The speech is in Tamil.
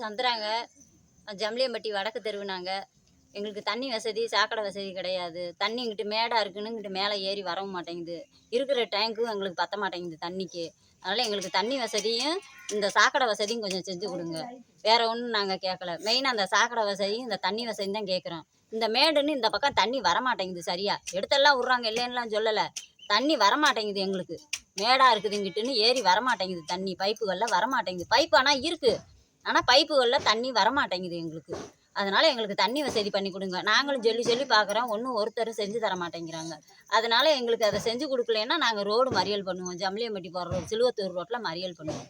சந்திராங்க, ஜம்லியம்பட்டி வடக்கு தெருவுனாங்க. எங்களுக்கு தண்ணி வசதி, சாக்கடை வசதி கிடையாது. தண்ணி இங்கிட்டு மேடா இருக்குன்னு இங்கிட்டு மேலே ஏறி வரவும் மாட்டேங்குது. இருக்கிற டேங்க்கும் எங்களுக்கு பத்த மாட்டேங்குது தண்ணிக்கு. அதனால் எங்களுக்கு தண்ணி வசதியும், இந்த சாக்கடை வசதியும் கொஞ்சம் செஞ்சு கொடுங்க. வேற ஒன்றும் நாங்கள் கேட்கல. மெயினாக அந்த சாக்கடை வசதியும், இந்த தண்ணி வசதியும் தான் கேட்குறோம். இந்த மேடுன்னு இந்த பக்கம் தண்ணி வரமாட்டேங்குது சரியா. எடுத்தெல்லாம் விட்றாங்க, இல்லைன்னுலாம் சொல்லலை. தண்ணி வரமாட்டேங்குது எங்களுக்கு. மேடாக இருக்குது இங்கிட்டுன்னு ஏறி வரமாட்டேங்குது தண்ணி. பைப்புகளில் வரமாட்டேங்குது. பைப்பு ஆனால் இருக்குது. ஆனால் பைப்புகளில் தண்ணி வரமாட்டேங்குது எங்களுக்கு. அதனால் எங்களுக்கு தண்ணி வசதி பண்ணி கொடுங்க. நாங்களும் சொல்லி சொல்லி பார்க்குறோம், ஒன்றும் ஒருத்தர் செஞ்சு தர மாட்டேங்கிறாங்க. அதனால் எங்களுக்கு அதை செஞ்சு கொடுக்கலன்னா நாங்கள் ரோடு மறியல் பண்ணுவோம். ஜம்லியம்பட்டி போகிற ரோடு, சிலுவத்தூர் ரோட்டில் மறியல் பண்ணுவோம்.